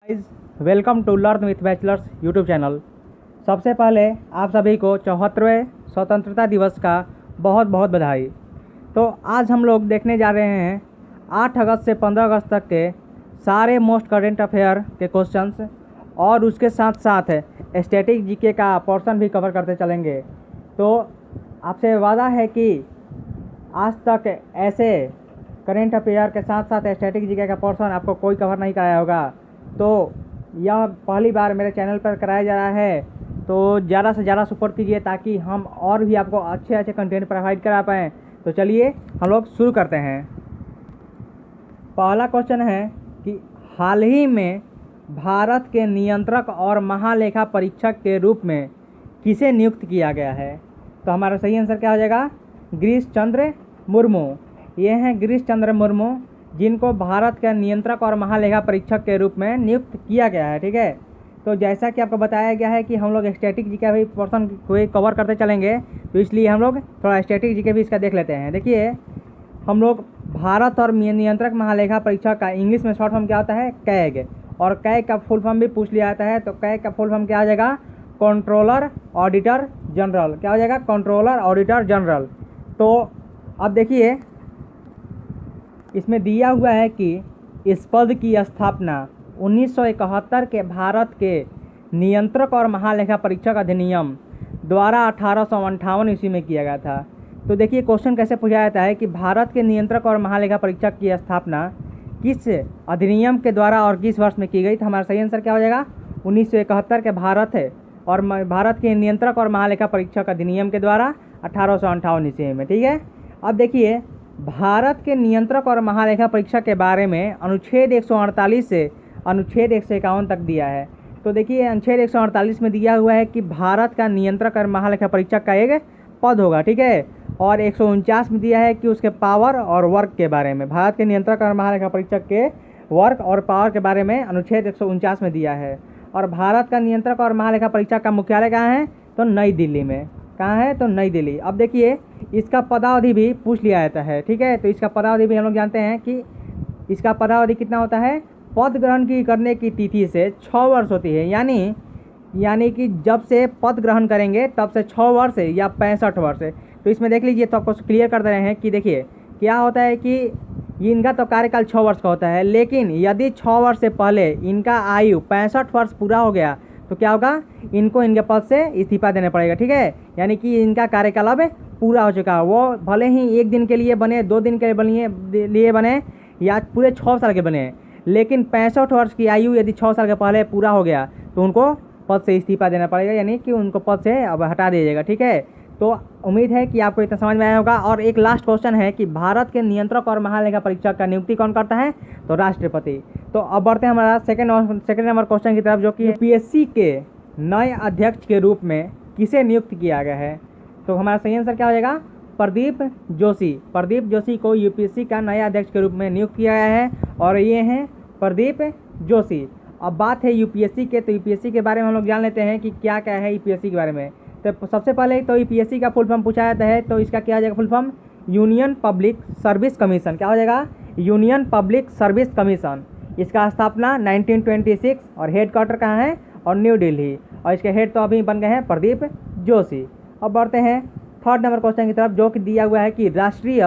Welcome to learn with bachelors YouTube channel. सबसे पहले आप सभी को 74वें स्वतंत्रता दिवस का बहुत बहुत बधाई। तो आज हम लोग देखने जा रहे हैं 8 अगस्त से 15 अगस्त तक के सारे मोस्ट करेंट अफेयर के क्वेश्चंस और उसके साथ साथ स्टैटिक जीके का पोर्शन भी कवर करते चलेंगे। तो आपसे वादा है कि आज तक ऐसे करेंट अफेयर के साथ साथ स्टैटिक जीके का पोर्शन आपको कोई कवर नहीं कराया होगा। तो यह पहली बार मेरे चैनल पर कराया जा रहा है, तो ज़्यादा से ज़्यादा सपोर्ट कीजिए ताकि हम और भी आपको अच्छे अच्छे कंटेंट प्रोवाइड करा पाएँ। तो चलिए हम लोग शुरू करते हैं। पहला क्वेश्चन है कि हाल ही में भारत के नियंत्रक और महालेखा परीक्षक के रूप में किसे नियुक्त किया गया है? तो हमारा सही आंसर क्या हो जाएगा? गिरीश चंद्र मुर्मू। ये हैं गिरीश चंद्र मुर्मू, जिनको भारत के नियंत्रक और महालेखा परीक्षक के रूप में नियुक्त किया गया है। ठीक है, तो जैसा कि आपको बताया गया है कि हम लोग स्टैटिक जीके भी पोर्शन को कवर करते चलेंगे, तो इसलिए हम लोग थोड़ा स्टैटिक जीके भी इसका देख लेते हैं। देखिए, हम लोग भारत और नियंत्रक महालेखा परीक्षक का इंग्लिश में शॉर्ट फॉर्म क्या होता है? कैग। और कैग का फुल फॉर्म भी पूछ लिया जाता है, तो कैग का फुल फॉर्म क्या हो जाएगा? Controller auditor general. क्या हो जाएगा? Controller auditor general. तो अब देखिए, इसमें दिया हुआ है कि इस पद की स्थापना 1971 के भारत के नियंत्रक और महालेखा परीक्षक अधिनियम द्वारा 1858 ईस्वी में किया गया था। तो देखिए, क्वेश्चन कैसे पूछा जाता है कि भारत के नियंत्रक और महालेखा परीक्षक की स्थापना किस अधिनियम के द्वारा और किस वर्ष में की गई? तो हमारा सही आंसर क्या हो जाएगा? 1971 के भारत के नियंत्रक और महालेखा परीक्षक अधिनियम के द्वारा 1858 ईस्वी में। ठीक है, अब देखिए, भारत के नियंत्रक और महालेखा परीक्षक के बारे में अनुच्छेद 148 से अनुच्छेद 151 तक दिया है। तो देखिए, अनुच्छेद 148 में दिया हुआ है कि भारत का नियंत्रक और महालेखा परीक्षक का एक पद होगा। ठीक है, और 149 में दिया है कि उसके पावर और वर्क के बारे में, भारत के नियंत्रक और महालेखा परीक्षक के वर्क और पावर के बारे में अनुच्छेद 149 में दिया है। और भारत का नियंत्रक और महालेखा परीक्षक का मुख्यालय कहाँ है? तो नई दिल्ली में। कहाँ है? तो नई दिल्ली। अब देखिए, इसका पदावधि भी पूछ लिया जाता है। ठीक है, तो इसका पदावधि भी हम लोग जानते हैं कि इसका पदावधि कितना होता है? पद ग्रहण की करने की तिथि से 6 वर्ष होती है। यानी कि जब से पद ग्रहण करेंगे तब से 6 वर्ष या 65 वर्ष। तो इसमें देख लीजिए, तो आपको क्लियर कर दे रहे हैं कि देखिए क्या होता है कि इनका तो कार्यकाल 6 वर्ष का होता है, लेकिन यदि 6 वर्ष से पहले इनका आयु 65 वर्ष पूरा हो गया तो क्या होगा? इनको इनके पद से इस्तीफा देना पड़ेगा। ठीक है, यानी कि इनका कार्यकाल अब पूरा हो चुका है। वो भले ही 1 दिन के लिए बने, 2 दिन के लिए बने या पूरे 6 साल के बने, लेकिन 65 वर्ष की आयु यदि 6 साल के पहले पूरा हो गया तो उनको पद से इस्तीफा देना पड़ेगा, यानी कि उनको पद से अब हटा दिया जाएगा। ठीक है, तो उम्मीद है कि आपको इतना समझ में आया होगा। और एक लास्ट क्वेश्चन है कि भारत के नियंत्रक और महालेखा परीक्षक का नियुक्ति कौन करता है? तो राष्ट्रपति। तो अब बढ़ते हैं हमारा सेकंड नंबर क्वेश्चन की तरफ, जो कि यूपीएससी के नए अध्यक्ष के रूप में किसे नियुक्त किया गया है? तो हमारा सही आंसर क्या हो जाएगा? प्रदीप जोशी। प्रदीप जोशी को यूपीएससी का नया अध्यक्ष के रूप में नियुक्त किया गया है, और ये हैं प्रदीप जोशी। अब बात है यूपीएससी के, तो यूपीएससी के बारे में हम लोग जान लेते हैं कि क्या क्या है यूपीएससी के बारे में। तो सबसे पहले तो यूपीएससी का फुल फॉर्म पूछा जाता है, तो इसका क्या हो जाएगा? Full form union public service commission. क्या हो जाएगा? Union public service commission. इसका स्थापना 1926 और हेड क्वार्टर कहाँ है? और न्यू दिल्ली। और इसके हेड तो अभी बन गए हैं प्रदीप जोशी। अब बढ़ते हैं थर्ड नंबर क्वेश्चन की तरफ, जो कि दिया हुआ है कि राष्ट्रीय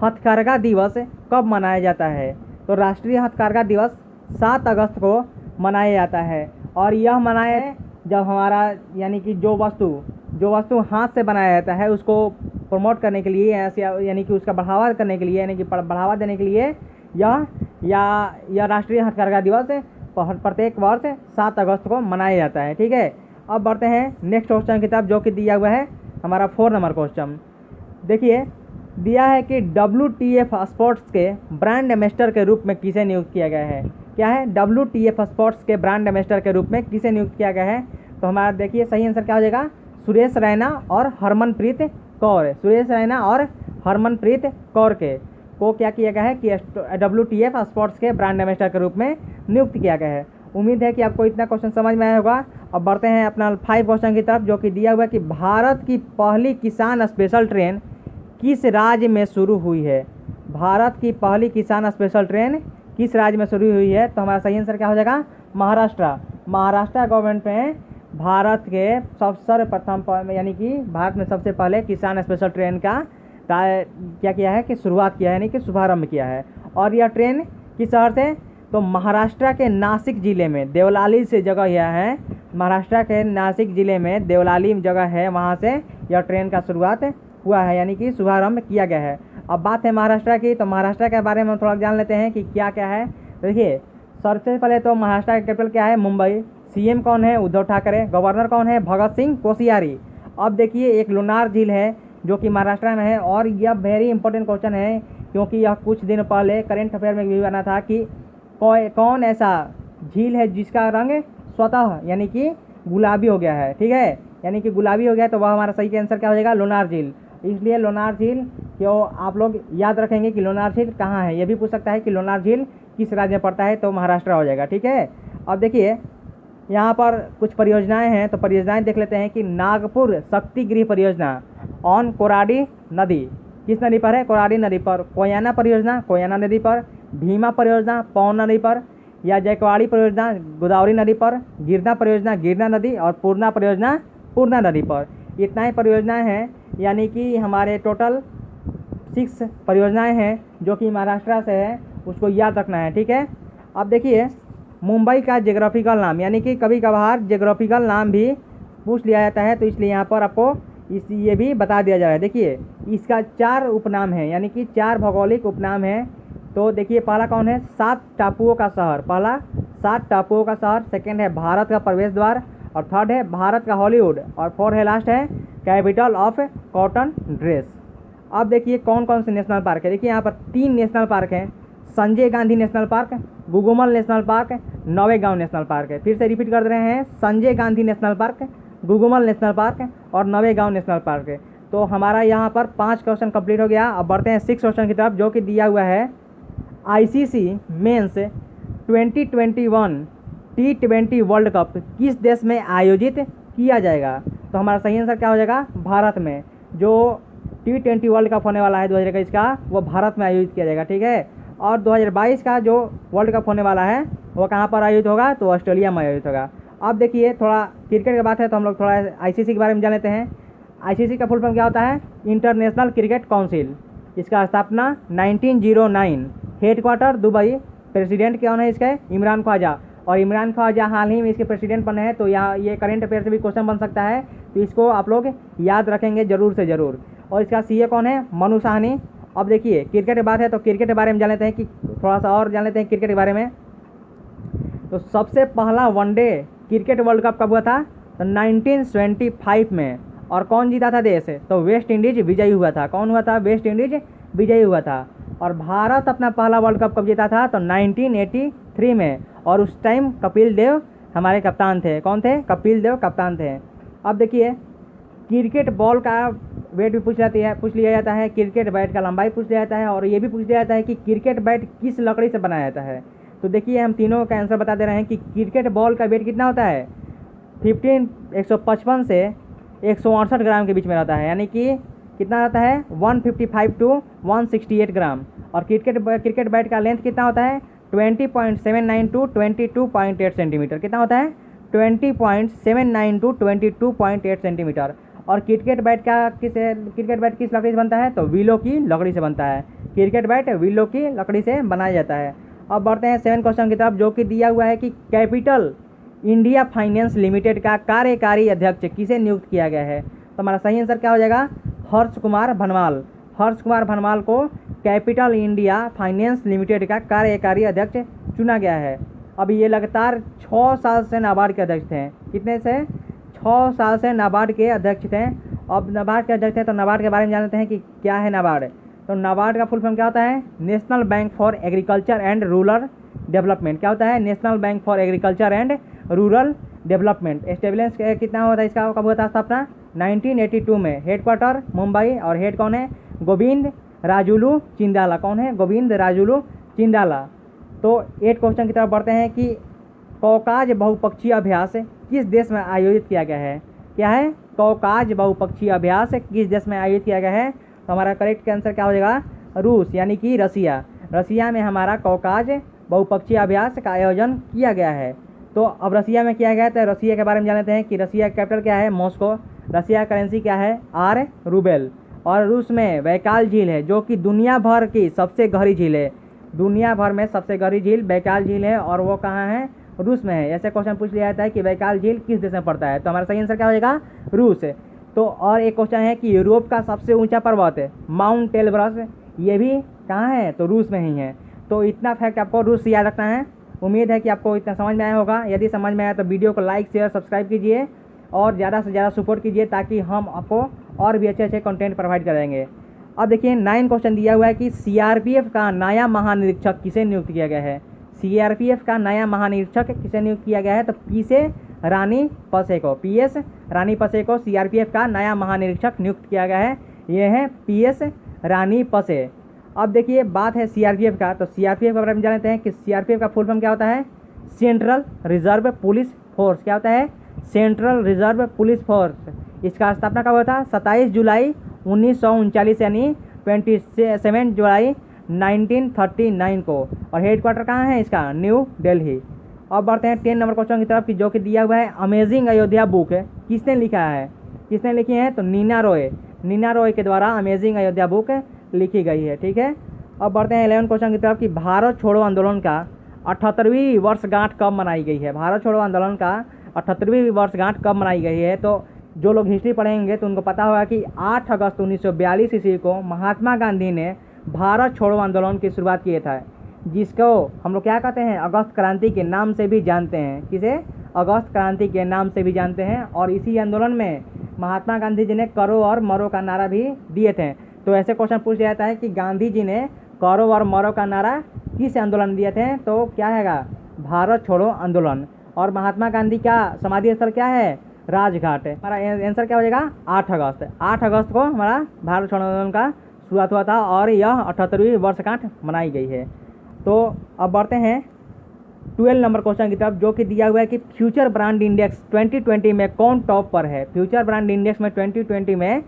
हथकरघा दिवस कब मनाया जाता है? तो राष्ट्रीय हथकरघा दिवस 7 अगस्त को मनाया जाता है, और यह मनाया जब हमारा यानी कि जो वस्तु हाथ से बनाया जाता है उसको प्रमोट करने के लिए, यानी कि उसका बढ़ावा करने के लिए, यानी कि बढ़ावा देने के लिए यह राष्ट्रीय हथकरघा दिवस प्रत्येक वर्ष 7 अगस्त को मनाया जाता है। ठीक है, अब बढ़ते हैं नेक्स्ट क्वेश्चन की तरफ, जो कि दिया हुआ है हमारा 4 नंबर क्वेश्चन। देखिए, दिया है कि WTF स्पोर्ट्स के ब्रांड एम्बेसडर के रूप में किसे नियुक्त किया गया है? क्या है? WTF स्पोर्ट्स के ब्रांड एम्बेसडर के रूप में किसे नियुक्त किया गया है? तो हमारा देखिए सही आंसर क्या हो जाएगा? सुरेश रैना और हरमनप्रीत कौर। सुरेश रैना और हरमनप्रीत कौर को क्या किया गया है कि WTF स्पोर्ट्स के ब्रांड एम्बेसडर के रूप में नियुक्त किया गया है। उम्मीद है कि आपको इतना क्वेश्चन समझ में आया होगा। अब बढ़ते हैं अपना 5 क्वेश्चन की तरफ, जो कि दिया हुआ है कि भारत की पहली किसान स्पेशल ट्रेन किस राज्य में शुरू हुई है? भारत की पहली किसान स्पेशल ट्रेन किस राज्य में शुरू हुई है? तो हमारा सही आंसर क्या हो जाएगा? महाराष्ट्र। महाराष्ट्र गवर्नमेंट में भारत के सर्वप्रथम यानी कि भारत में सबसे पहले किसान स्पेशल ट्रेन का क्या किया है कि शुरुआत किया है, यानी कि शुभारंभ किया है। और यह ट्रेन किस शहर से, तो महाराष्ट्र के नासिक ज़िले में देवलाली से जगह यह है। महाराष्ट्र के नासिक ज़िले में देवलाली जगह है, वहाँ से यह ट्रेन का शुरुआत हुआ है, यानी कि शुभारंभ किया गया है। अब बात है महाराष्ट्र की, तो महाराष्ट्र के बारे में हम थोड़ा जान लेते हैं कि क्या क्या है। देखिए, सबसे पहले तो महाराष्ट्र का कैपिटल क्या है, मुंबई। सीएम कौन है, उद्धव ठाकरे। गवर्नर कौन है, भगत सिंह कोश्यारी। अब देखिए, एक लोनार झील है जो कि महाराष्ट्र में है, और यह वेरी इंपॉर्टेंट क्वेश्चन है क्योंकि यह कुछ दिन पहले करंट अफेयर में भी बना था कि कौन ऐसा झील है जिसका रंग स्वतः यानी कि गुलाबी हो गया है। ठीक है, यानी कि गुलाबी हो गया, तो वह हमारा सही आंसर क्या हो जाएगा, लोनार झील। इसलिए लोनार झील क्यों आप लोग याद रखेंगे कि लोनार झील कहाँ है। ये भी पूछ सकता है कि लोनार झील किस राज्य में पड़ता है, तो महाराष्ट्र हो जाएगा। ठीक है, अब देखिए यहाँ पर कुछ परियोजनाएं हैं, तो परियोजनाएं देख लेते हैं कि नागपुर शक्ति गृह परियोजना ऑन कोराडी नदी, किस नदी पर है, कोराडी नदी पर। कोयना परियोजना कोयना नदी पर। भीमा परियोजना पौन नदी पर, या जयकवाड़ी परियोजना गोदावरी नदी पर। गिरना परियोजना गिरना नदी, और पूर्णा परियोजना पूर्णा नदी पर। इतना ही परियोजनाएं हैं, यानी कि हमारे टोटल 6 परियोजनाएं हैं जो कि महाराष्ट्र से है, उसको याद रखना है। ठीक है, अब देखिए मुंबई का ज्योग्राफिकल नाम, यानी कि कभी कभार ज्योग्राफिकल नाम भी पूछ लिया जाता है, तो इसलिए यहाँ पर आपको ये भी बता दिया जा रहा है। देखिए, इसका 4 उपनाम है, यानी कि 4 भौगोलिक उपनाम है। तो देखिए, पहला कौन है, 7 टापुओं का शहर। पहला 7 टापुओं का शहर। सेकंड है भारत का प्रवेश द्वार, और थर्ड है भारत का हॉलीवुड, और फोर्थ है लास्ट है कैपिटल ऑफ कॉटन ड्रेस। अब देखिए कौन कौन से नेशनल पार्क है। देखिए यहाँ पर 3 नेशनल पार्क हैं, Sanjay Gandhi national park, Gugamal national park, Navegaon national park है। फिर से रिपीट कर रहे हैं, Sanjay Gandhi national park, Gugamal national park और नवेगांव नेशनल पार्क है। तो हमारा यहाँ पर 5 क्वेश्चन कंप्लीट हो गया। अब बढ़ते हैं 6 क्वेश्चन की तरफ, जो कि दिया हुआ है ICC men's 2021 T20 world cup किस देश में आयोजित किया जाएगा। तो हमारा सही आंसर क्या हो जाएगा, भारत में। जो T20 वर्ल्ड कप होने वाला है 2021 का, वो भारत में आयोजित किया जाएगा। ठीक है, और 2022 का जो वर्ल्ड कप होने वाला है वो कहाँ पर आयोजित होगा, तो ऑस्ट्रेलिया में आयोजित होगा। अब देखिए, थोड़ा क्रिकेट की बात है तो हम लोग थोड़ा आईसीसी के बारे में जान लेते हैं। आईसीसी का फुल फॉर्म क्या होता है, इंटरनेशनल क्रिकेट काउंसिल। इसका स्थापना 1909, हेडक्वार्टर दुबई। प्रेसिडेंट कौन है इसके, इमरान ख्वाजा। और इमरान ख्वाजा हाल ही में इसके प्रेसिडेंट बने हैं, तो यहाँ ये करंट अफेयर से भी क्वेश्चन बन सकता है, तो इसको आप लोग याद रखेंगे ज़रूर से ज़रूर। और इसका सीए कौन है, मनु साहनी। अब देखिए, क्रिकेट की बात है तो क्रिकेट के बारे में जान लेते हैं कि थोड़ा सा और जान लेते हैं क्रिकेट के बारे में। तो सबसे पहला वनडे क्रिकेट वर्ल्ड कप कब हुआ था, तो 1975 में। और कौन जीता था देश, तो वेस्ट इंडीज विजयी हुआ था। कौन हुआ था, वेस्ट इंडीज विजयी हुआ था। और भारत अपना पहला वर्ल्ड कप कब जीता था, तो 1983 में। और उस टाइम कपिल देव हमारे कप्तान थे। कौन थे, कपिल देव कप्तान थे। अब देखिए, क्रिकेट बॉल का वेट भी पूछ लिया जाता है, क्रिकेट बैट का लंबाई पूछ लिया जाता है, और ये भी पूछ लिया जाता है कि क्रिकेट बैट किस लकड़ी से बनाया जाता है। तो देखिए, हम तीनों का आंसर बता दे रहे हैं कि क्रिकेट बॉल का वेट कितना होता है, 155 से 168 ग्राम के बीच में रहता है, यानी कि कितना रहता है, 155 to 168 ग्राम। और क्रिकेट बैट का लेंथ कितना होता है, 20.79 to 22.8 सेंटीमीटर। कितना होता है, 20.79 to 22.8 सेंटीमीटर। और क्रिकेट बैट किस लकड़ी से बनता है, तो विलो की लकड़ी से बनता है। क्रिकेट बैट विलो की लकड़ी से बनाया जाता है। अब बढ़ते हैं 7 क्वेश्चन की तरफ, जो कि दिया हुआ है कि कैपिटल इंडिया फाइनेंस लिमिटेड का कार्यकारी अध्यक्ष किसे नियुक्त किया गया है। तो हमारा सही आंसर क्या हो जाएगा, हर्ष कुमार भनवाल। हर्ष कुमार भनवाल को कैपिटल इंडिया फाइनेंस लिमिटेड का कार्यकारी अध्यक्ष चुना गया है। अब ये लगातार 6 साल से नाबार्ड के अध्यक्ष थे। कितने से, 6 साल से नाबार्ड के अध्यक्ष थे। अब नाबार्ड के अध्यक्ष थे, तो नाबार्ड के बारे में जानते हैं कि क्या है नाबार्ड। तो नाबार्ड का फुल फॉर्म क्या होता है, national bank for agriculture and rural development. क्या होता है, national bank for agriculture and rural development. Establish कितना हुआ था इसका, कब हुआ था स्थापना, 1982 में। हेडक्वार्टर मुंबई, और हेड कौन है, गोविंद राजुलू चिंदाला। कौन है, गोविंद राजुलू चिंदाला। तो 8 क्वेश्चन की तरफ बढ़ते हैं कि कौकाज बहुपक्षीय अभ्यास किस देश में आयोजित किया गया है। क्या है, कौकाज बहुपक्षीय अभ्यास किस देश में आयोजित किया गया है। तो हमारा करेक्ट आंसर क्या हो जाएगा, रूस, यानी कि रसिया। रसिया में हमारा कौकाज बहुपक्षीय अभ्यास का आयोजन किया गया है। तो अब रसिया में किया गया, तो रसिया के बारे में जानते हैं कि रसिया का कैपिटल क्या है, मॉस्को। रसिया का करेंसी क्या है, आर रूबेल। और रूस में बैकाल झील है जो कि दुनिया भर की सबसे गहरी झील है। दुनिया भर में सबसे गहरी झील बैकाल झील है और वो कहाँ है, रूस में है। ऐसे क्वेश्चन पूछ लिया जाता है कि बैकाल झील किस देश में पड़ता है, तो हमारा सही आंसर क्या हो जाएगा, रूस। तो और एक क्वेश्चन है कि यूरोप का सबसे ऊंचा पर्वत है माउंट एलब्रस, ये भी कहाँ है, तो रूस में ही है। तो इतना फैक्ट आपको रूस से याद रखना है। उम्मीद है कि आपको इतना समझ में आया होगा। यदि समझ में आया तो वीडियो को लाइक शेयर सब्सक्राइब कीजिए और ज़्यादा से ज़्यादा सपोर्ट कीजिए ताकि हम आपको और भी अच्छे अच्छे कंटेंट प्रोवाइड करेंगे। अब देखिए 9 क्वेश्चन दिया हुआ है कि सीआरपीएफ का नया महानिरीक्षक किसे नियुक्त किया गया है। सीआरपीएफ का नया महानिरीक्षक किसे नियुक्त किया गया है, तो पीएस रानी पसेको। पीएस रानी पसेको सीआरपीएफ का नया महानिरीक्षक नियुक्त किया गया है। ये है पीएस रानी पसे। अब देखिए बात है सीआरपीएफ का, तो सीआरपीएफ के बारे में जानते हैं कि सीआरपीएफ का फुल फॉर्म क्या होता है, सेंट्रल रिजर्व पुलिस फोर्स। क्या होता है, सेंट्रल रिजर्व पुलिस फोर्स। इसका स्थापना कब हुआ था, 27 जुलाई 1939 यानी 27 जुलाई 1939 को। और हेडक्वार्टर कहाँ है इसका, न्यू दिल्ली। अब बढ़ते हैं 10 नंबर क्वेश्चन की तरफ कि जो कि दिया हुआ है अमेजिंग अयोध्या बुक है, किसने लिखा है, किसने लिखी है, तो नीना रॉय। नीना रॉय के द्वारा अमेजिंग अयोध्या बुक लिखी गई है, ठीक है। अब बढ़ते हैं 11 क्वेश्चन की तरफ कि भारत छोड़ो आंदोलन का 78वीं वर्षगांठ कब मनाई गई है। भारत छोड़ो आंदोलन का 78वीं वर्षगांठ कब मनाई गई है, तो जो लोग हिस्ट्री पढ़ेंगे तो उनको पता होगा कि 8 अगस्त 1942 ईस्वी को महात्मा गांधी ने भारत छोड़ो आंदोलन की शुरुआत किया था, जिसको हम लोग क्या कहते हैं, अगस्त क्रांति के नाम से भी जानते हैं। किसे, अगस्त क्रांति के नाम से भी जानते हैं। और इसी आंदोलन में महात्मा गांधी जी ने करो और मरो का नारा भी दिए थे। तो ऐसे क्वेश्चन पूछ लिया जाता है कि गांधी जी ने करो और मरो का नारा किस आंदोलन दिए थे, तो क्या हैगा, भारत छोड़ो आंदोलन। और महात्मा गांधी का समाधि स्थल क्या है, राजघाट है। हमारा आंसर क्या हो जाएगा, 8 अगस्त। 8 अगस्त को हमारा भारत छोड़ो आंदोलन का शुरुआत हुआ था और यह 78वीं वर्षगांठ मनाई गई है। तो अब बढ़ते हैं 12 नंबर क्वेश्चन की तरफ जो कि दिया हुआ है कि फ्यूचर ब्रांड इंडेक्स 2020 में कौन टॉप पर है। फ्यूचर ब्रांड इंडेक्स में 2020 में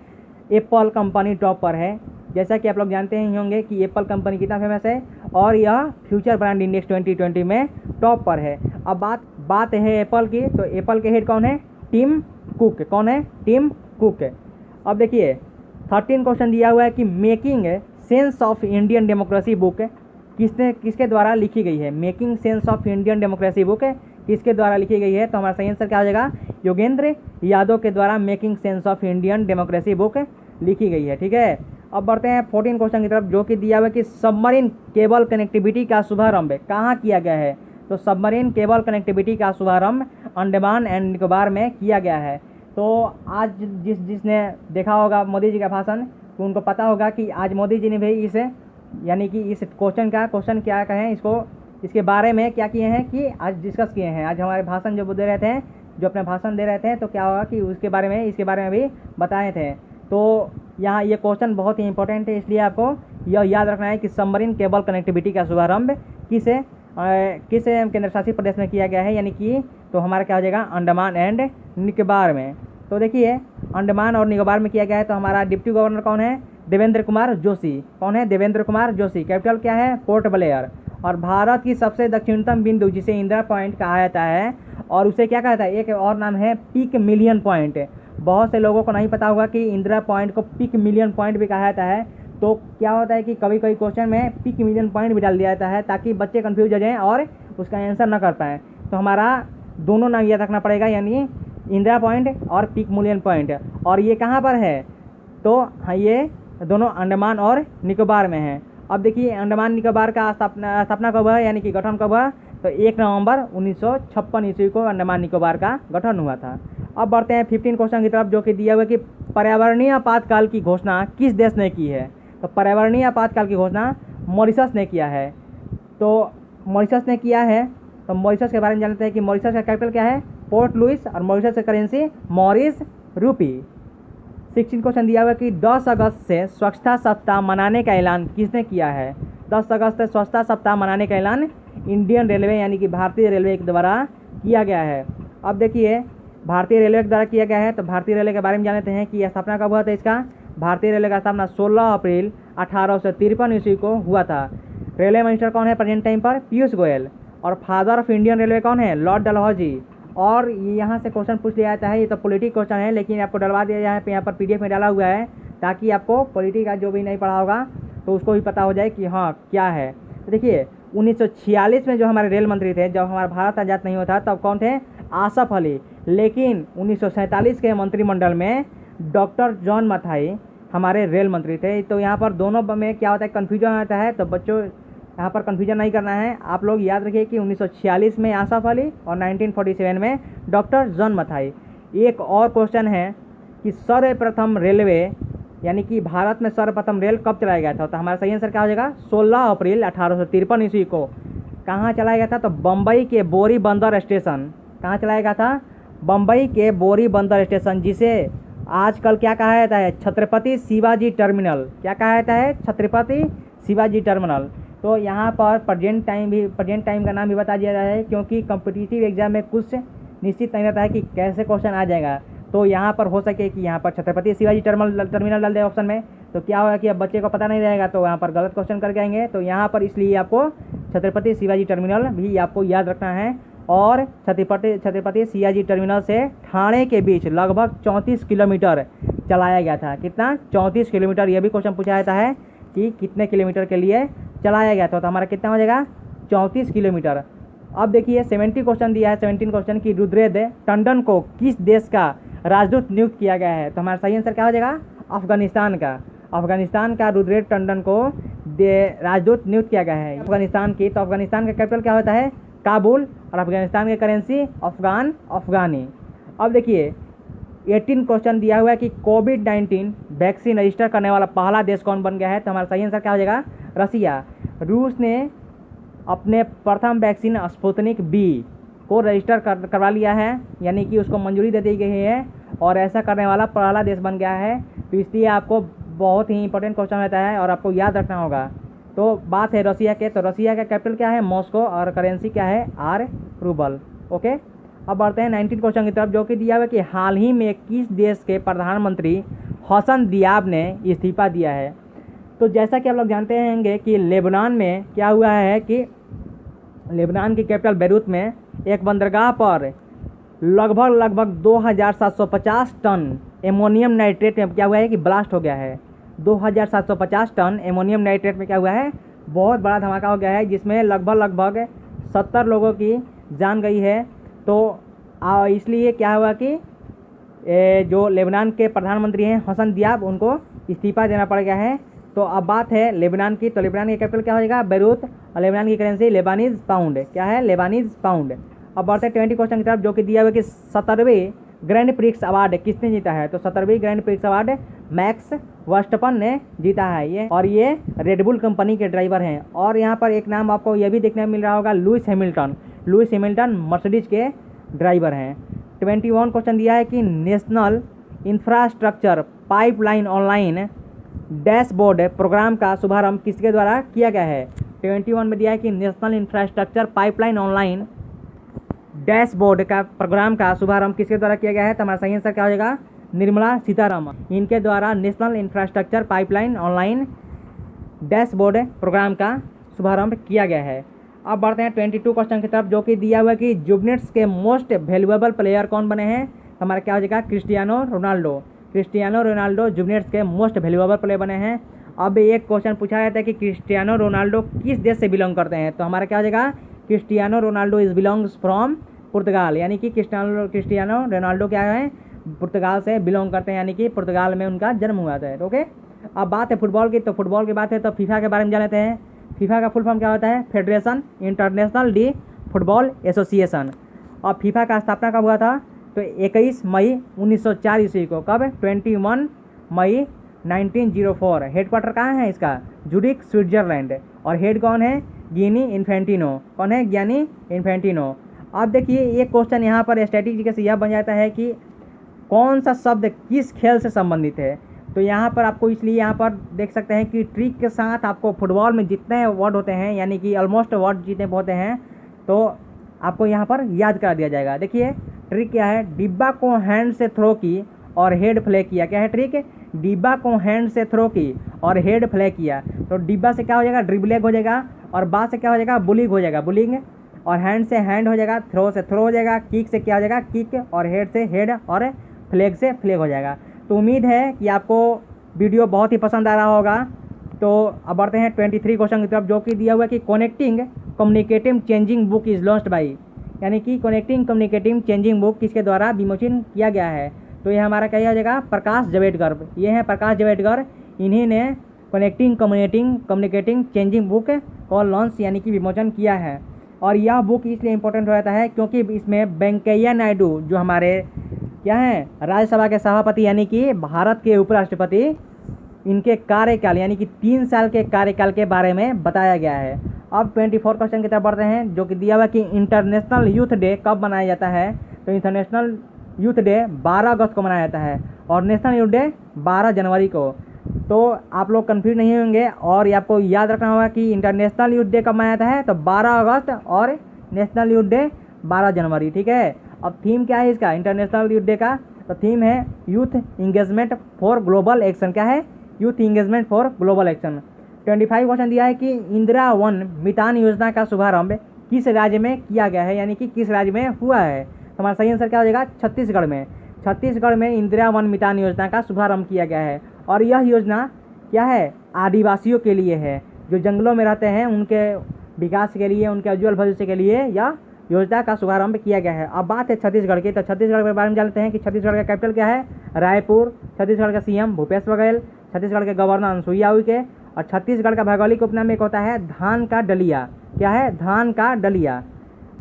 एप्पल कंपनी टॉप पर है। जैसा कि आप लोग जानते ही होंगे कि एप्पल कंपनी कितना फेमस है और यह फ्यूचर ब्रांड इंडेक्स 2020 में टॉप पर है। अब बात है एप्पल की, तो एप्पल के हेड कौन है, टिम कुक। कौन है, टिम कुक। अब देखिए 13 क्वेश्चन दिया हुआ है कि making sense of Indian democracy book किसके द्वारा लिखी गई है। Making sense of Indian democracy book किसके द्वारा लिखी गई है, तो हमारा सही आंसर क्या हो जाएगा, योगेंद्र यादव के द्वारा making sense of Indian democracy book लिखी गई है, ठीक है। अब बढ़ते हैं 14 क्वेश्चन की तरफ जो कि दिया हुआ है कि सबमरीन केबल कनेक्टिविटी का शुभारंभ कहाँ किया गया है। तो सबमरीन केबल कनेक्टिविटी का शुभारंभ अंडमान एंड निकोबार में किया गया है। तो आज जिसने देखा होगा मोदी जी का भाषण, तो उनको पता होगा कि आज मोदी जी ने भी इस यानी कि इस क्वेश्चन क्या कहें इसको, इसके बारे में क्या किए हैं कि आज डिस्कस किए हैं। आज हमारे भाषण जो दे रहे थे, जो अपने भाषण दे रहे थे, तो क्या होगा कि इसके बारे में भी बताए थे। तो यहाँ ये क्वेश्चन बहुत ही इंपॉर्टेंट है, इसलिए आपको यह याद रखना है कि सबमरीन केबल कनेक्टिविटी का शुभारंभ किस केंद्र शासित प्रदेश में किया गया है, यानी कि तो हमारा क्या हो जाएगा, अंडमान एंड निकोबार में। तो देखिए अंडमान और निकोबार में किया गया है। तो हमारा डिप्टी गवर्नर कौन है, देवेंद्र कुमार जोशी। कौन है, देवेंद्र कुमार जोशी। कैपिटल क्या है, पोर्ट ब्लेयर। और भारत की सबसे दक्षिणतम बिंदु जिसे इंदिरा पॉइंट कहा जाता है और उसे क्या कहता है, एक और नाम है पीक मिलियन पॉइंट। बहुत से लोगों को नहीं पता होगा कि इंदिरा पॉइंट को पीक मिलियन पॉइंट भी कहा जाता है। तो क्या होता है कि कभी कभी क्वेश्चन में पीक मिलियन पॉइंट भी डाल दिया जाता है ताकि बच्चे कंफ्यूज हो जाएं और उसका आंसर न कर पाएँ। तो हमारा दोनों नाम याद रखना पड़ेगा, यानी इंदिरा पॉइंट और पीक मिलियन पॉइंट। और ये कहाँ पर है, तो हाँ ये दोनों अंडमान और निकोबार में है। अब देखिए अंडमान निकोबार का स्थापना कब हुआ, यानी कि गठन कब हुआ, तो 1 नवंबर 1956 ईस्वी को अंडमान निकोबार का गठन हुआ था। अब बढ़ते हैं 15 क्वेश्चन की तरफ जो कि दिया हुआ है कि पर्यावरणीय आपातकाल की घोषणा किस देश ने की है। तो पर्यावरणीय आपातकाल की घोषणा मॉरिशस ने किया है। तो मॉरिशस ने किया है, तो मॉरिशस के बारे में जानते हैं कि मॉरिशस का कैपिटल क्या है, पोर्ट लुइस। और मॉरिशस की करेंसी मॉरिस रूपी। 16 क्वेश्चन दिया हुआ है कि 10 अगस्त से स्वच्छता सप्ताह मनाने का ऐलान किसने किया है। 10 अगस्त से स्वच्छता सप्ताह मनाने का ऐलान इंडियन रेलवे यानी कि भारतीय रेलवे के द्वारा किया गया है। अब देखिए भारतीय रेलवे के द्वारा किया गया है, तो भारतीय रेलवे के बारे में जानते हैं कि यह स्थापना कब हुआ था इसका। भारतीय रेलवे का स्थापना 16 अप्रैल 1853 ईस्वी को हुआ था। रेलवे मिनिस्टर कौन है प्रेजेंट टाइम पर, पीयूष गोयल। और फादर ऑफ इंडियन रेलवे कौन है? लॉर्ड डलहौजी। और यहाँ से क्वेश्चन पूछ लिया जाता है, ये तो पॉलिटी क्वेश्चन है लेकिन आपको डलवा दिया जाए यहाँ पर PDF में डाला हुआ है, ताकि आपको पॉलिटी का जो भी नहीं पढ़ा होगा तो उसको भी पता हो जाए कि हाँ क्या है। तो देखिए 1946 में जो हमारे रेल मंत्री थे, जब हमारा भारत आज़ाद नहीं हुआ था, तब कौन थे? आसफ अली। लेकिन 1947 के मंत्रिमंडल में डॉक्टर जॉन मथाई हमारे रेल मंत्री थे। तो यहाँ पर दोनों में क्या होता है? कन्फ्यूजन आता है। तो बच्चों यहाँ पर कन्फ्यूजन नहीं करना है, आप लोग याद रखिए कि 1946 में आसफ अली और 1947 में डॉक्टर जॉन मथाई। एक और क्वेश्चन है कि सर्वप्रथम रेलवे यानी कि भारत में सर्वप्रथम रेल कब चलाया गया था? तो हमारा सही आंसर क्या हो जाएगा? 16 अप्रैल 1853 ईस्वी को। कहाँ चलाया गया था? तो बम्बई के बोरी बंदर स्टेशन। कहाँ चलाया गया था? बम्बई के बोरी बंदर स्टेशन, जिसे आजकल क्या कहा जाता है? छत्रपति शिवाजी टर्मिनल। क्या कहा जाता है? छत्रपति शिवाजी टर्मिनल। तो यहाँ पर प्रेजेंट टाइम का नाम भी बता दिया जाता है, क्योंकि कॉम्पिटिटिव एग्जाम में कुछ निश्चित नहीं रहता है कि कैसे क्वेश्चन आ जाएगा। तो यहाँ पर हो सके कि यहाँ पर छत्रपति शिवाजी टर्मिनल डाल दे ऑप्शन में, तो क्या होगा कि अब बच्चे को पता नहीं रहेगा तो यहाँ पर गलत क्वेश्चन करके आएंगे। तो यहाँ पर इसलिए आपको छत्रपति शिवाजी टर्मिनल भी आपको याद रखना है। और छत्रपति शिवाजी टर्मिनल से ठाणे के बीच लगभग 34 किलोमीटर चलाया गया था। कितना? 34 किलोमीटर। यह भी क्वेश्चन पूछा जाता है कि कितने किलोमीटर के लिए चलाया गया था। तो हमारा कितना हो जाएगा? 34 किलोमीटर। अब देखिए 70 क्वेश्चन दिया है, 17 क्वेश्चन की रुद्रेद टंडन को किस देश का राजदूत नियुक्त किया गया है? तो हमारा सही आंसर क्या हो जाएगा? अफगानिस्तान का। अफगानिस्तान का रुद्रेद टंडन को राजदूत नियुक्त किया गया है अफगानिस्तान की। तो अफगानिस्तान का कैपिटल क्या होता है? काबुल। और अफगानिस्तान की करेंसी अफगानी। अब देखिए 18 क्वेश्चन दिया हुआ है कि कोविड-19 वैक्सीन रजिस्टर करने वाला पहला देश कौन बन गया है? तो हमारा सही आंसर क्या हो जाएगा? रसिया। रूस ने अपने प्रथम वैक्सीन स्पुतनिक बी को रजिस्टर करवा लिया है, यानी कि उसको मंजूरी दे दी गई है और ऐसा करने वाला पहला देश बन गया है। तो इसलिए आपको बहुत ही इंपॉर्टेंट क्वेश्चन रहता है और आपको याद रखना होगा। तो बात है रसिया के, तो रसिया का कैपिटल क्या है? मॉस्को। और करेंसी क्या है? Are rouble. ओके, अब बढ़ते हैं 19 क्वेश्चन की तरफ, जो कि दिया हुआ है कि हाल ही में किस देश के प्रधानमंत्री हसन दियाब ने इस्तीफा दिया है? तो जैसा कि आप लोग जानते होंगे कि लेबनान में क्या हुआ है कि लेबनान की कैपिटल बैरूत में एक बंदरगाह पर लगभग 2750 टन एमोनियम नाइट्रेट में क्या हुआ है कि ब्लास्ट हो गया है। 2750 टन एमोनियम नाइट्रेट में क्या हुआ है? बहुत बड़ा धमाका हो गया है, जिसमें लगभग 70 लोगों की जान गई है। तो इसलिए क्या हुआ कि जो लेबनान के प्रधानमंत्री हैं हसन दियाब, उनको इस्तीफा देना पड़ गया है। तो अब बात है लेबनान की, तो लेबनान की कैपिटल क्या हो जाएगा? बैरूत। और लेबनान की करेंसी लेबानीज पाउंड। क्या है? लेबानीज पाउंड। अब बढ़ते हैं 20 क्वेश्चन की तरफ, जो कि दिया हुआ है कि 17वें ग्रैंड प्रिक्स अवार्ड किसने जीता है? तो 17वीं grand prix award Max Verstappen ने जीता है ये रेडबुल कंपनी के ड्राइवर हैं। और यहाँ पर एक नाम आपको यह भी देखने में मिल रहा होगा, लुइस हैमिल्टन मर्सिडीज के ड्राइवर हैं। 21 क्वेश्चन दिया है कि national infrastructure pipeline online dashboard programme का शुभारंभ किसके द्वारा किया गया है? 21 में दिया है कि national infrastructure pipeline online dashboard का प्रोग्राम का शुभारंभ किसके द्वारा किया गया है? तो हमारा सही आंसर क्या हो जाएगा? निर्मला सीतारमण। इनके द्वारा national infrastructure pipeline online dashboard programme का शुभारंभ किया गया है। अब बढ़ते हैं 22 क्वेश्चन की तरफ, जो कि दिया हुआ है कि जुबनेट्स के मोस्ट वैल्यूएबल प्लेयर कौन बने हैं? तो हमारा क्या हो जाएगा? क्रिस्टियानो रोनाल्डो जुबनेट्स के मोस्ट वैल्यूएबल प्लेयर बने हैं। अब एक क्वेश्चन पूछा जाता है कि क्रिस्टियानो रोनाल्डो किस देश से बिलोंग करते हैं? तो हमारा क्या हो जाएगा? Cristiano Ronaldo is belongs from Portugal, यानी कि क्रिस्टियानो रोनाल्डो क्या है? पुर्तगाल से बिलोंग करते हैं, यानी कि पुर्तगाल में उनका जन्म हुआ था। ओके, अब बात है फुटबॉल की, तो फुटबॉल की बात है तो फीफा के बारे में जान लेते हैं। फीफा का फुल फॉर्म क्या होता है? Federation international D football association. और फीफा का स्थापना कब हुआ था? तो 21 मई 1904 ईस्वी को। कब? 21 मई 1904। हेडक्वार्टर कहाँ है इसका? Zurich Switzerland. और हेड कौन है? गिनी इन्फेंटिनो। कौन है? गिनी इन्फेंटिनो। अब देखिए एक क्वेश्चन यहाँ पर स्ट्रेटेजी से यह बन जाता है कि कौन सा शब्द किस खेल से संबंधित है। तो यहाँ पर आपको इसलिए यहाँ पर देख सकते हैं कि ट्रिक के साथ आपको फुटबॉल में जितने वर्ड होते हैं, यानी कि ऑलमोस्ट वर्ड जितने होते हैं, तो आपको यहाँ पर याद करा दिया जाएगा। देखिए ट्रिक क्या है? डिब्बा को हैंड से थ्रो की और हेड फ्ले किया। क्या है ट्रिक? डिब्बा को हैंड से थ्रो की और हेड फ्ले किया। तो डिब्बा से क्या हो जाएगा? ड्रिबलेग हो जाएगा। और बा से क्या हो जाएगा? बुलिंग हो जाएगा, बुलिंग। और हैंड से हैंड हो जाएगा, थ्रो से थ्रो हो जाएगा, किक से क्या हो जाएगा किक, और हेड से हेड, और फ्लैग से फ्लैग हो जाएगा। तो उम्मीद है कि आपको वीडियो बहुत ही पसंद आ रहा होगा। तो अब बढ़ते हैं 23 क्वेश्चन की तरफ, जो कि दिया हुआ है कि connecting communicative changing book is launched by, यानी कि कनेक्टिंग कम्युनिकेटिव चेंजिंग बुक किसके द्वारा विमोचन किया गया है। तो ये हमारा क्या हो जाएगा, प्रकाश जावड़ेकर। ये हैं प्रकाश जावड़ेकर, इन्हीं ने कनेक्टिंग कम्युनिकेटिंग चेंजिंग बुक को लॉन्च यानी कि विमोचन किया है। और यह बुक इसलिए इम्पोर्टेंट हो जाता है क्योंकि इसमें वेंकैया नायडू जो हमारे क्या हैं राज्यसभा के सभापति यानी कि भारत के उपराष्ट्रपति, इनके कार्यकाल यानी कि 3 साल के कार्यकाल के बारे में बताया गया है। अब 24 क्वेश्चन की तरफ बढ़ते हैं, जो कि दिया हुआ कि इंटरनेशनल यूथ डे कब मनाया जाता है। तो इंटरनेशनल यूथ डे 12 अगस्त को मनाया जाता है और नेशनल यूथ डे 12 जनवरी को। तो आप लोग कन्फ्यूज नहीं होंगे और ये आपको याद रखना होगा कि इंटरनेशनल यूथ डे कब मनाया जाता है, तो 12 अगस्त और नेशनल यूथ डे 12 जनवरी। ठीक है, अब थीम क्या है इसका इंटरनेशनल यूथ डे का, तो थीम है youth engagement for global action. क्या है, youth engagement for global action. 25 question दिया है कि इंदिरा वन मितान योजना का शुभारंभ किस राज्य में किया गया है, यानी कि किस राज्य में हुआ है। तो हमारा सही आंसर क्या हो जाएगा, छत्तीसगढ़ में। छत्तीसगढ़ में इंदिरा वन मितान योजना का शुभारंभ किया गया है। और यह योजना क्या है, आदिवासियों के लिए है, जो जंगलों में रहते हैं उनके विकास के लिए, उनके उज्ज्वल भविष्य के लिए यह योजना का शुभारंभ किया गया है। अब बात है छत्तीसगढ़ की, तो छत्तीसगढ़ के बारे में जानते हैं कि छत्तीसगढ़ का कैपिटल क्या है, रायपुर। छत्तीसगढ़ का सीएम भूपेश बघेल, छत्तीसगढ़ के गवर्नर अनुसुईया उइके, और छत्तीसगढ़ का भौगोलिक उपनाम एक होता है धान का डलिया। क्या है, धान का डलिया।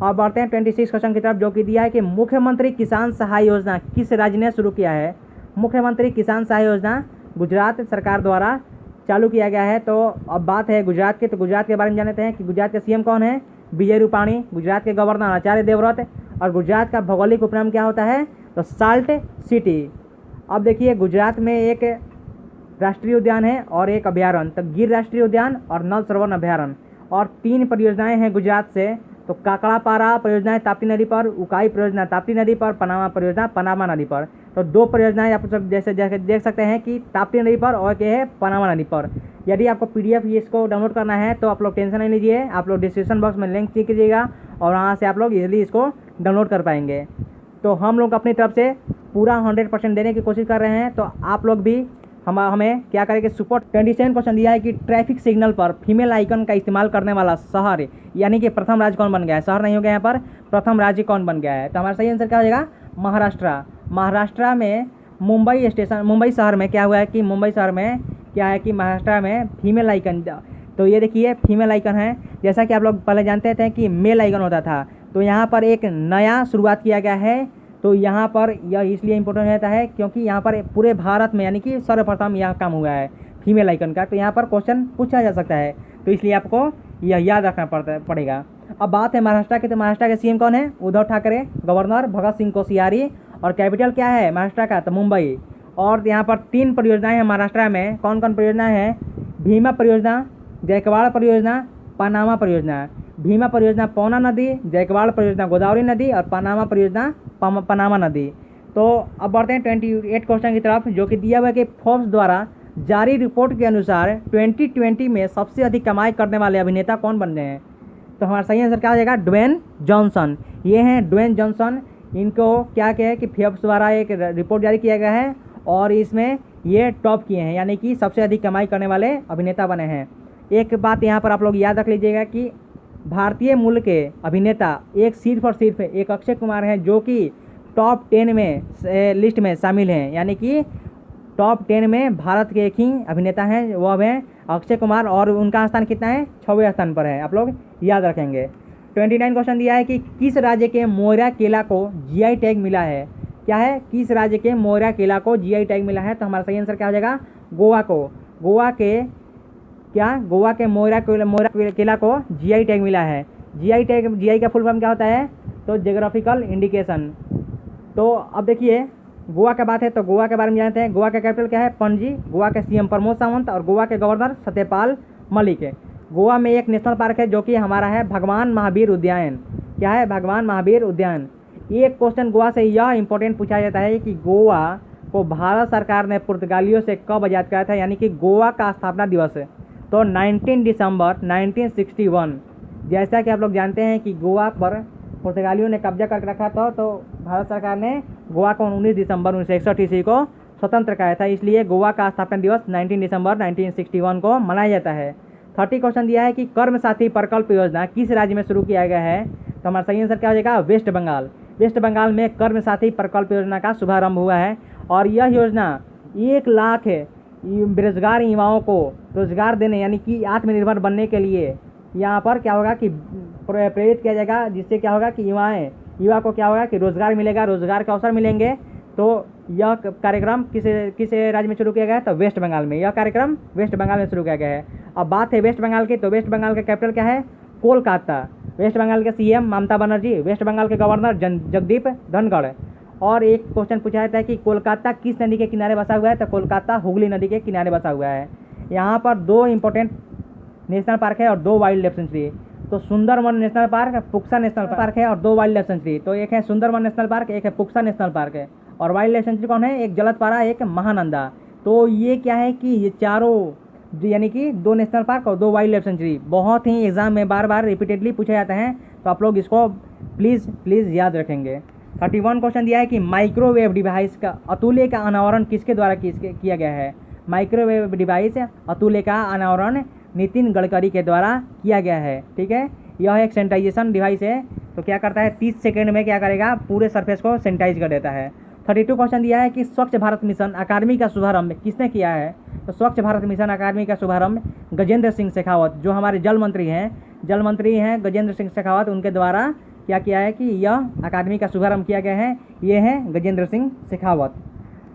अब बढ़ते हैं 26 क्वेश्चन की तरफ, जो कि दिया है कि मुख्यमंत्री किसान सहाय योजना किस राज्य ने शुरू किया है। मुख्यमंत्री किसान सहाय योजना गुजरात सरकार द्वारा चालू किया गया है। तो अब बात है गुजरात की, तो गुजरात के बारे में जानते हैं कि गुजरात के सीएम कौन है, विजय रूपाणी। गुजरात के गवर्नर आचार्य देवव्रत। और गुजरात का भौगोलिक उपनाम क्या होता है, तो साल्ट सिटी। अब देखिए गुजरात में एक राष्ट्रीय उद्यान है और एक अभयारण्य, तो गिर राष्ट्रीय उद्यान और नल सरोवर अभयारण्य। और 3 परियोजनाएं हैं गुजरात से, तो काकड़ापारा परियोजना ताप्ती नदी पर, उकाई परियोजना ताप्ती नदी पर, पनामा परियोजना पनामा नदी पर। तो 2 परियोजनाएं आप सब जैसे देख सकते हैं कि ताप्ती नदी पर और क्या है, पनामा नदी पर। यदि आपको PDF इसको डाउनलोड करना है तो आप लोग टेंशन नहीं लीजिए, आप लोग डिस्क्रिप्शन बॉक्स में लिंक चेक कीजिएगा और वहाँ से आप लोग इजीली इसको डाउनलोड कर पाएंगे। तो हम लोग अपनी तरफ से पूरा 100% देने की कोशिश कर रहे हैं, तो आप लोग भी हमें क्या करेंगे सपोर्ट। 27 क्वेश्चन दिया है कि ट्रैफिक सिग्नल पर फीमेल आइकन का इस्तेमाल करने वाला शहर यानी कि प्रथम राज्य कौन बन गया है। शहर नहीं हो गया यहाँ पर, प्रथम राज्य कौन बन गया है। तो हमारा सही आंसर क्या हो जाएगा, महाराष्ट्र। महाराष्ट्र में मुंबई स्टेशन, मुंबई शहर में क्या हुआ है कि मुंबई शहर में क्या है कि महाराष्ट्र में फीमेल आइकन, तो ये देखिए फीमेल आइकन है। जैसा कि आप लोग पहले जानते थे कि मेल आइकन होता था, तो यहाँ पर एक नया शुरुआत किया गया है। तो यहाँ पर यह इसलिए इम्पोर्टेंट रहता है क्योंकि यहाँ पर पूरे भारत में यानी कि सर्वप्रथम यह काम हुआ है फीमेल आइकन का। तो यहाँ पर क्वेश्चन पूछा जा सकता है, तो इसलिए आपको यह याद रखना पड़ेगा। अब बात है महाराष्ट्र की, तो महाराष्ट्र के सीएम कौन है, उद्धव ठाकरे। गवर्नर भगत सिंह कोश्यारी। और कैपिटल क्या है महाराष्ट्र का, तो मुंबई। और यहाँ पर 3 परियोजनाएं हैं महाराष्ट्र में। कौन कौन परियोजना है, भीमा परियोजना, जायकवाड़ परियोजना, पनामा परियोजना। भीमा परियोजना पौना नदी, जायकवाड़ परियोजना गोदावरी नदी और पनामा परियोजना पनामा नदी। तो अब बढ़ते हैं 28 क्वेश्चन की तरफ, जो कि दिया हुआ है कि फोर्ब्स द्वारा जारी रिपोर्ट के अनुसार 2020 में सबसे अधिक कमाई करने वाले अभिनेता कौन बन गए हैं। तो हमारा सही आंसर क्या हो जाएगा, ड्वेन जॉनसन। ये हैं ड्वेन जॉनसन। इनको क्या है कि फोर्ब्स द्वारा एक रिपोर्ट जारी किया गया है और इसमें ये टॉप किए हैं, यानी कि सबसे अधिक कमाई करने वाले अभिनेता बने हैं। एक बात यहाँ पर आप लोग याद रख लीजिएगा कि भारतीय मूल के अभिनेता एक सिर्फ और सिर्फ एक अक्षय कुमार हैं, जो कि टॉप 10 में लिस्ट में शामिल हैं, यानी कि टॉप 10 में भारत के एक ही अभिनेता हैं, वह हैं अक्षय कुमार। और उनका स्थान कितना है, 6वें स्थान पर है, आप लोग याद रखेंगे। 29 क्वेश्चन दिया है कि किस राज्य के मोयरा केला को GI टैग मिला है। क्या है, किस राज्य के मोयरा केला को GI टैग मिला है। तो हमारा सही आंसर क्या हो जाएगा, गोवा को। गोवा के मोयरा केला को GI टैग मिला है। GI का फुल फॉर्म क्या होता है, तो जियोग्राफिकल इंडिकेशन। तो अब देखिए गोवा का बात है, तो गोवा के बारे में जानते हैं। गोवा का कैपिटल क्या है, पणजी। गोवा के सीएम प्रमोद सावंत और गोवा के गवर्नर सत्यपाल मलिक है। गोवा में एक नेशनल पार्क है जो कि हमारा है भगवान महावीर उद्यान। क्या है, भगवान महावीर उद्यान। एक क्वेश्चन गोवा से यह इंपॉर्टेंट पूछा जाता है कि गोवा को भारत सरकार ने पुर्तगालियों से कब आज़ाद कराया था, यानी कि गोवा का स्थापना दिवस है तो 19 दिसंबर 1961 जैसा कि आप लोग जानते हैं कि गोवा पर पुर्तगालियों ने कब्जा कर रखा था, तो भारत सरकार ने गोवा को 19 दिसंबर 1961 ईस्वी को स्वतंत्र कराया था। इसलिए गोवा का स्थापना दिवस 19 दिसंबर 1961 को मनाया जाता है। 30 क्वेश्चन दिया है कि कर्म साथी प्रकल्प योजना किस राज्य में शुरू किया गया है? तो हमारा सही आंसर क्या हो जाएगा? वेस्ट बंगाल। वेस्ट बंगाल में कर्म साथी प्रकल्प योजना का शुभारंभ हुआ है और यह योजना 1 लाख बेरोजगार युवाओं को रोजगार देने यानी कि आत्मनिर्भर बनने के लिए यहाँ पर क्या होगा कि प्रेरित किया जाएगा, जिससे क्या होगा कि युवा को क्या होगा कि रोजगार मिलेगा, रोजगार के अवसर मिलेंगे। तो यह कार्यक्रम किस राज्य में शुरू किया गया है? तो वेस्ट बंगाल में। यह कार्यक्रम वेस्ट बंगाल में शुरू किया गया है। अब बात है वेस्ट बंगाल की, तो वेस्ट बंगाल का कैपिटल क्या है? कोलकाता। वेस्ट बंगाल के सीएम ममता बनर्जी, वेस्ट बंगाल के गवर्नर जगदीप धनखड़। और एक क्वेश्चन पूछा जाता है कि कोलकाता किस नदी के किनारे बसा हुआ है? तो कोलकाता हुगली नदी के किनारे बसा हुआ है। यहाँ पर 2 इम्पोर्टेंट नेशनल पार्क है और 2 वाइल्ड लाइफ सेंचुरी। तो Sundarban national park, Buxa national park है और 2 वाइल्ड लाइफ सेंचुरी। तो एक है सुंदरवन नेशनल पार्क, एक है पुक्सा नेशनल पार्क है। और वाइल्ड लाइफ सेंचुरी कौन है? एक जलदपारा, एक महानंदा। तो ये क्या है कि ये चारों यानी कि 2 नेशनल पार्क और 2 वाइल्ड लाइफ सेंचुरी बहुत ही एग्जाम में बार बार रिपीटेडली पूछे जाते हैं, तो आप लोग इसको प्लीज़ याद रखेंगे। 31 क्वेश्चन दिया है कि माइक्रोवेव डिवाइस का अतुल्य का अनावरण किसके द्वारा किया गया है? माइक्रोवेव डिवाइस अतुल्य का अनावरण नितिन गडकरी के द्वारा किया गया है। ठीक है, यह एक सैनिटाइजेशन डिवाइस है। तो क्या करता है? 30 सेकेंड में क्या करेगा? पूरे सरफेस को सैनिटाइज कर देता है। 32 क्वेश्चन दिया है कि स्वच्छ भारत मिशन अकादमी का शुभारंभ किसने किया है? तो स्वच्छ भारत मिशन अकादमी का शुभारंभ गजेंद्र सिंह शेखावत, जो हमारे जल मंत्री हैं गजेंद्र सिंह शेखावत, उनके द्वारा क्या किया है कि यह अकादमी का शुभारंभ किया गया है। ये है गजेंद्र सिंह शेखावत।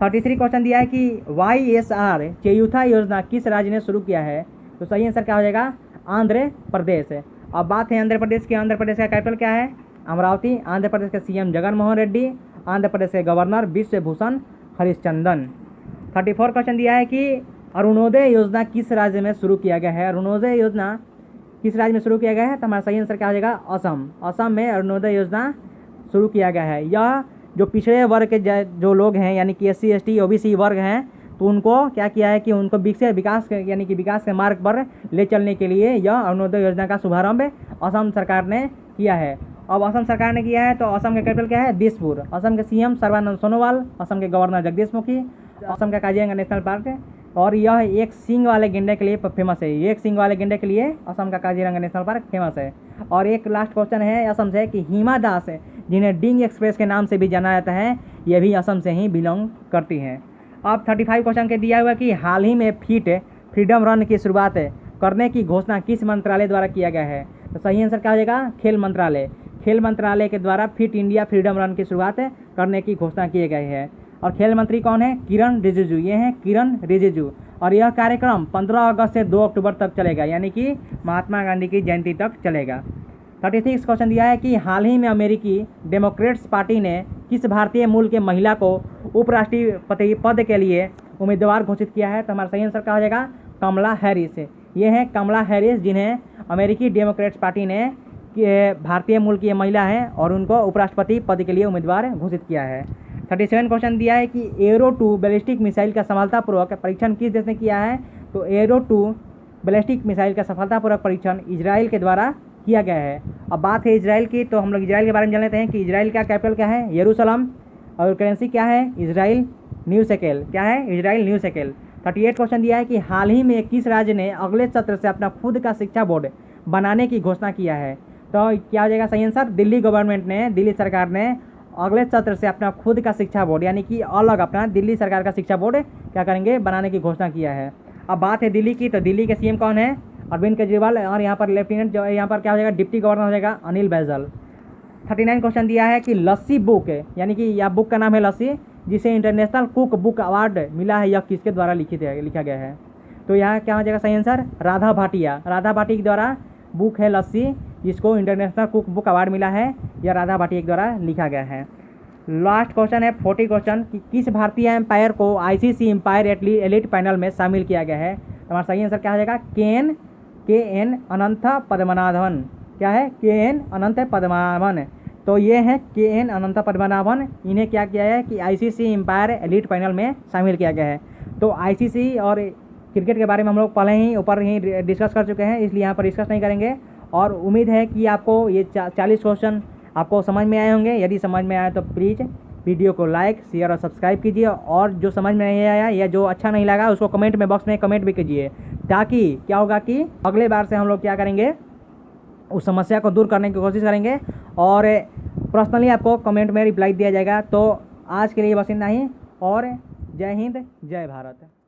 33 क्वेश्चन दिया है कि YSR चेयुथा योजना किस राज्य ने शुरू किया है? तो सही आंसर क्या हो जाएगा? आंध्र प्रदेश। अब बात है आंध्र प्रदेश की। आंध्र प्रदेश का कैपिटल क्या है? अमरावती। आंध्र प्रदेश के सीएम जगन मोहन रेड्डी। आंध्र प्रदेश के गवर्नर विश्वभूषण हरिश्चंदन। 34 क्वेश्चन दिया है कि अरुणोदय योजना किस राज्य में शुरू किया गया है? अरुणोदय योजना किस राज्य में शुरू किया गया है? तो हमारा सही आंसर क्या हो जाएगा? असम। असम में अरुणोदय योजना शुरू किया गया है। यह जो पिछड़े वर्ग के जो लोग हैं यानी कि SC ST OBC वर्ग हैं, तो उनको क्या किया है कि उनको विकास के मार्ग पर ले चलने के लिए यह अरुणोदय योजना का शुभारंभ असम सरकार ने किया है। अब असम सरकार ने किया है तो असम का कैपिटल क्या है? दिसपुर। असम के सीएम सर्बानंद सोनोवाल, असम के गवर्नर जगदीश मुखी। असम का काजीरंगा नेशनल पार्क है और यह एक सींग वाले गेंडे के लिए फेमस है। एक सींग वाले गेंडे के लिए असम का काजीरंगा नेशनल पार्क फेमस है। और एक लास्ट क्वेश्चन है असम से कि हिमा दास है, जिन्हें डिंग एक्सप्रेस के नाम से भी जाना जाता है, ये भी असम से ही बिलोंग करती हैं। अब 35 क्वेश्चन के दिया हुआ कि हाल ही में फिट फ्रीडम रन की शुरुआत करने की घोषणा किस मंत्रालय द्वारा किया गया है? तो सही आंसर क्या हो जाएगा? खेल मंत्रालय। खेल मंत्रालय के द्वारा फिट इंडिया फ्रीडम रन की शुरुआत करने की घोषणा की गई है। और खेल मंत्री कौन है? किरण रिजिजू। ये हैं किरण रिजिजू। और यह कार्यक्रम 15 अगस्त से 2 अक्टूबर तक चलेगा, यानी कि महात्मा गांधी की जयंती तक चलेगा। 36 क्वेश्चन दिया है कि हाल ही में अमेरिकी डेमोक्रेट्स पार्टी ने किस भारतीय मूल के महिला को उपराष्ट्रपति पद के लिए उम्मीदवार घोषित किया है? तो हमारा सही आंसर क्या हो जाएगा? कमला हैरिस। ये हैं कमला हैरिस, जिन्हें अमेरिकी डेमोक्रेट्स पार्टी ने भारतीय मूल की महिला है और उनको उपराष्ट्रपति पद के लिए उम्मीदवार घोषित किया है। 37 क्वेश्चन दिया है कि एरो 2 बैलिस्टिक मिसाइल का सफलतापूर्वक परीक्षण किस देश ने किया है? तो एरो 2 बैलिस्टिक मिसाइल का सफलतापूर्वक परीक्षण इजराइल के द्वारा किया गया है। अब बात है इजराइल की, तो हम लोग इजराइल के बारे में जान लेते हैं कि इजराइल का कैपिटल क्या है? यरूशलेम। और करेंसी क्या है? Israel new shekel. क्या है? Israel new shekel. 38 क्वेश्चन दिया है कि हाल ही में किस राज्य ने अगले सत्र से अपना खुद का शिक्षा बोर्ड बनाने की घोषणा किया है? तो क्या हो जाएगा सही आंसर? दिल्ली गवर्नमेंट ने, दिल्ली सरकार ने अगले सत्र से अपना खुद का शिक्षा बोर्ड यानी कि अलग अपना दिल्ली सरकार का शिक्षा बोर्ड क्या करेंगे? बनाने की घोषणा किया है। अब बात है दिल्ली की, तो दिल्ली के सीएम कौन है? अरविंद केजरीवाल। और यहाँ पर लेफ्टिनेंट जो यहाँ पर क्या हो जाएगा? डिप्टी गवर्नर हो जाएगा अनिल बैजल। 39 क्वेश्चन दिया है कि लस्सी बुक यानी कि यह बुक का नाम है लस्सी, जिसे इंटरनेशनल कुक बुक अवार्ड मिला है, यह किसके द्वारा लिखा गया है? तो यहाँ क्या हो जाएगा सही आंसर? राधा भाटिया। राधा भाटी के द्वारा बुक है लस्सी, जिसको इंटरनेशनल कुक बुक अवार्ड मिला है। यह राधा भाटिया के द्वारा लिखा गया है। लास्ट क्वेश्चन है 40 क्वेश्चन कि किस भारतीय एम्पायर को ICC एम्पायर एलीट पैनल में शामिल किया गया है? हमारा सही आंसर क्या हो जाएगा? KN अनंत पद्मनाभन। क्या है? KN अनंत पद्मनाभन। तो ये हैं KN अनंत पद्मनाभन। इन्हें क्या किया है कि ICC एम्पायर एलीट पैनल में शामिल किया गया है। तो ICC और क्रिकेट के बारे में हम लोग पहले ही ऊपर ही डिस्कस कर चुके हैं, इसलिए यहाँ पर डिस्कस नहीं करेंगे। और उम्मीद है कि आपको ये 40 क्वेश्चन आपको समझ में आए होंगे। यदि समझ में आए तो प्लीज़ वीडियो को लाइक, शेयर और सब्सक्राइब कीजिए, और जो समझ में नहीं आया या जो अच्छा नहीं लगा उसको कमेंट में बॉक्स में कमेंट भी कीजिए, ताकि क्या होगा कि अगले बार से हम लोग क्या करेंगे, उस समस्या को दूर करने की कोशिश करेंगे और पर्सनली आपको कमेंट में रिप्लाई दिया जाएगा। तो आज के लिए बस इतना ही, और जय हिंद, जय भारत।